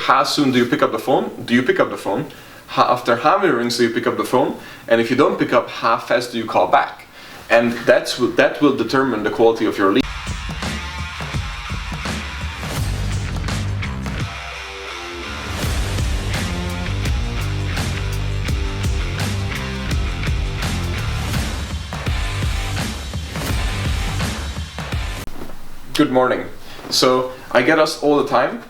how soon do you pick up the phone? Do you pick up the phone? After how many rings do you pick up the phone? And if you don't pick up, how fast do you call back? And that will determine the quality of your lead. Good morning. So I get asked all the time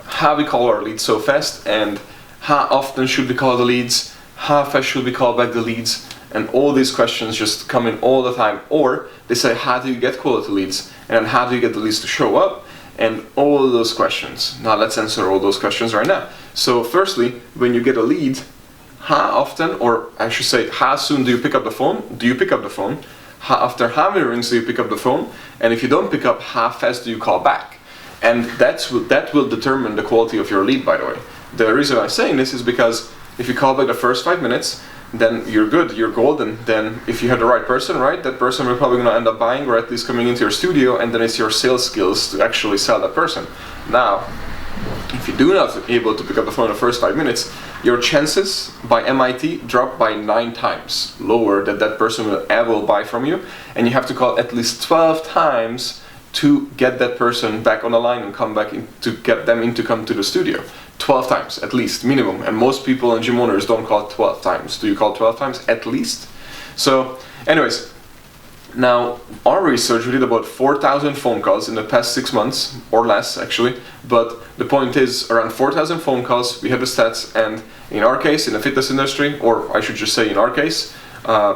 how we call our leads so fast, and how often should we call the leads, how fast should we call back the leads, and all these questions just come in all the time. Or they say, how do you get quality leads, and how do you get the leads to show up, and all those questions. Now let's answer all those questions right now. So firstly, when you get a lead, how often, or I should say, how soon do you pick up the phone? Do you pick up the phone? After how many rings do you pick up the phone? And if you don't pick up, how fast do you call back? And that will determine the quality of your lead, by the way. The reason I'm saying this is because if you call back the first 5 minutes, then you're good, you're golden. Then if you have the right person, right, that person will probably gonna end up buying, or at least coming into your studio, and then it's your sales skills to actually sell that person. Now, if you do not able to pick up the phone in the first 5 minutes, your chances by MIT drop by 9 times lower that that person will ever buy from you, and you have to call at least 12 times to get that person back on the line and come back in, to get them in to come to the studio. 12 times at least, minimum. And most people and gym owners don't call 12 times. Do you call 12 times at least? So anyways, now our research, we did about 4,000 phone calls in the past 6 months, or less actually, but the point is around 4,000 phone calls, we have the stats, and in our case, in the fitness industry, or I should just say in our case,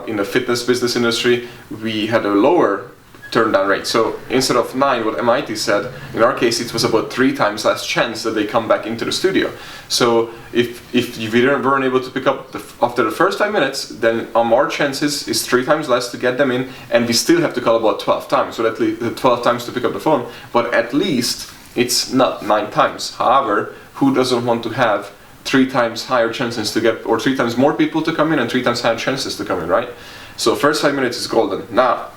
in the fitness business industry, we had a lower turn down rate. So instead of 9, what MIT said, in our case it was about 3 times less chance that they come back into the studio. So if we weren't able to pick up after the first 5 minutes, then our chances is 3 times less to get them in, and we still have to call about 12 times, so at least 12 times to pick up the phone, but at least it's not 9 times. However, who doesn't want to have 3 times higher chances to get, or 3 times more people to come in and 3 times higher chances to come in, right? So first 5 minutes is golden. Now,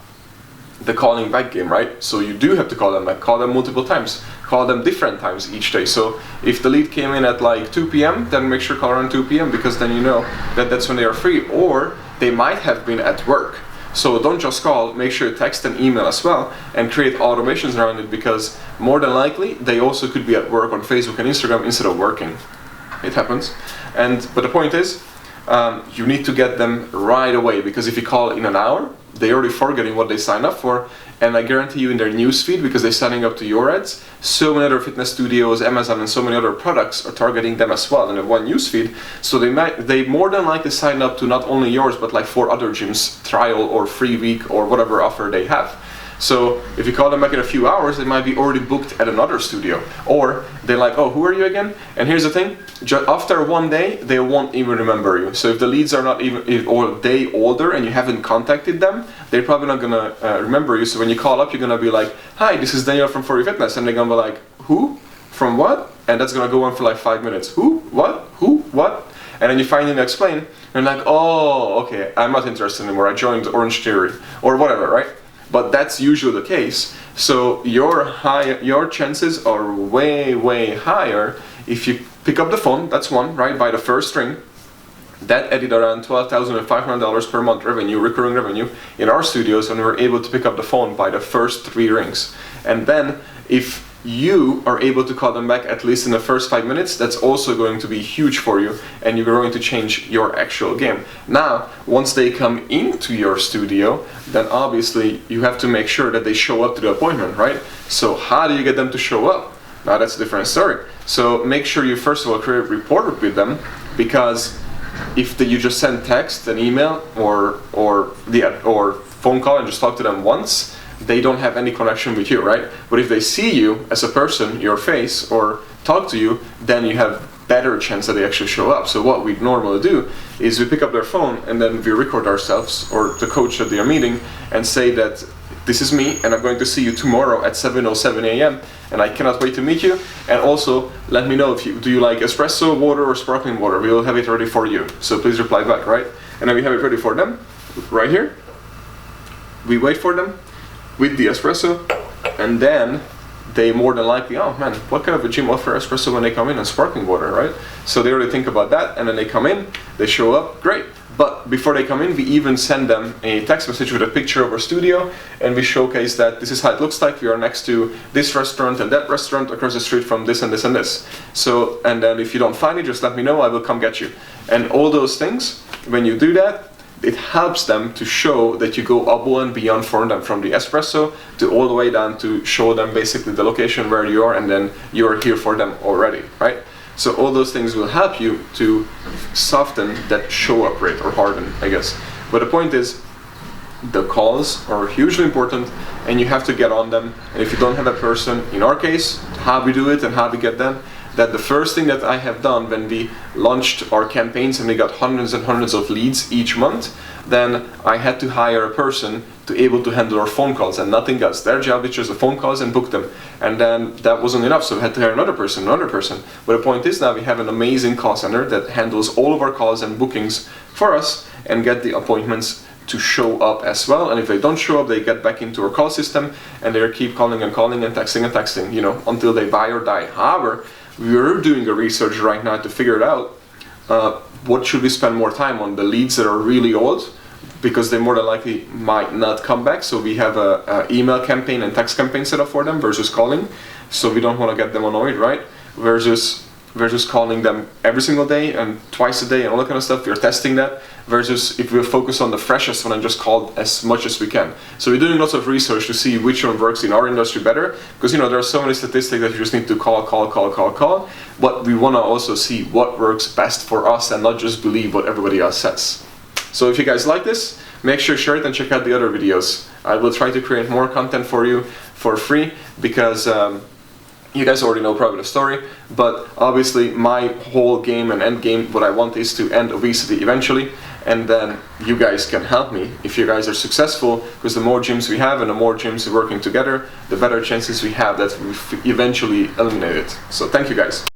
the calling back game, right? So you do have to call them back, call them multiple times, call them different times each day. So if the lead came in at like 2 p.m., then make sure to call around 2 p.m. because then you know that that's when they are free, or they might have been at work. So don't just call, make sure you text and email as well, and create automations around it, because more than likely they also could be at work on Facebook and Instagram instead of working. It happens. But the point is, you need to get them right away, because if you call in an hour, they're already forgetting what they signed up for, and I guarantee you in their newsfeed, because they're signing up to your ads, so many other fitness studios, Amazon, and so many other products are targeting them as well in the one newsfeed. So they more than likely sign up to not only yours, but like 4 other gyms, trial or free week or whatever offer they have. So if you call them back in a few hours, they might be already booked at another studio, or they're like, oh, who are you again? And here's the thing, after 1 day, they won't even remember you. So if the leads are not even, or a day older and you haven't contacted them, they're probably not gonna remember you. So when you call up, you're gonna be like, hi, this is Daniel from For You Fitness, and they're gonna be like, who? From what? And that's gonna go on for like 5 minutes. Who? What? Who? What? And then you finally explain, and like, oh, okay, I'm not interested anymore, I joined Orange Theory, or whatever, right? But that's usually the case. So your chances are way, way higher if you pick up the phone. That's one, right? By the first ring, that added around $12,500 per month revenue, recurring revenue, in our studios, and we were able to pick up the phone by the first 3 rings. And then if you are able to call them back at least in the first 5 minutes, that's also going to be huge for you, and you're going to change your actual game. Now, once they come into your studio, then obviously you have to make sure that they show up to the appointment, right? So how do you get them to show up? Now that's a different story. So make sure you first of all create a rapport with them, because if you just send text, an email, or phone call and just talk to them once, they don't have any connection with you, right? But if they see you as a person, your face, or talk to you, then you have better chance that they actually show up. So what we normally do is we pick up their phone and then we record ourselves, or the coach that they are meeting, and say that this is me and I'm going to see you tomorrow at 7:07 a.m. and I cannot wait to meet you. And also let me know if do you like espresso, water, or sparkling water. We will have it ready for you. So please reply back, right? And then we have it ready for them right here. We wait for them with the espresso, and then they more than likely, oh man, what kind of a gym offer espresso when they come in and sparkling water, right? So they already think about that, and then they come in, they show up, great. But before they come in, we even send them a text message with a picture of our studio, and we showcase that this is how it looks like. We are next to this restaurant and that restaurant across the street from this and this and this. So, and then if you don't find it, just let me know, I will come get you. And all those things, when you do that, it helps them to show that you go above and beyond for them, from the espresso to all the way down to show them basically the location where you are, and then you are here for them already, right? So all those things will help you to soften that show up rate, or harden, I guess. But the point is, the calls are hugely important, and you have to get on them. And if you don't have a person, in our case, how we do it and how we get them, that the first thing that I have done when we launched our campaigns and we got hundreds and hundreds of leads each month, then I had to hire a person to able to handle our phone calls and nothing else. Their job is just the phone calls and book them. And then that wasn't enough, so we had to hire another person. But the point is, now we have an amazing call center that handles all of our calls and bookings for us and get the appointments to show up as well. And if they don't show up, they get back into our call system and they keep calling and calling and texting, you know, until they buy or die. However, we're doing a research right now to figure it out. What should we spend more time on? The leads that are really old, because they more than likely might not come back. So we have a email campaign and text campaign set up for them versus calling. So we don't want to get them annoyed, right? Versus calling them every single day and twice a day and all that kind of stuff. We're testing that. Versus if we focus on the freshest one and just call as much as we can. So we're doing lots of research to see which one works in our industry better, because, you know, there are so many statistics that you just need to call. But we want to also see what works best for us and not just believe what everybody else says. So if you guys like this, make sure to share it and check out the other videos. I will try to create more content for you for free, because you guys already know probably the story, but obviously my whole game and end game, what I want is to end obesity eventually, and then you guys can help me if you guys are successful, because the more gyms we have and the more gyms working together, the better chances we have that we eventually eliminate it. So thank you guys.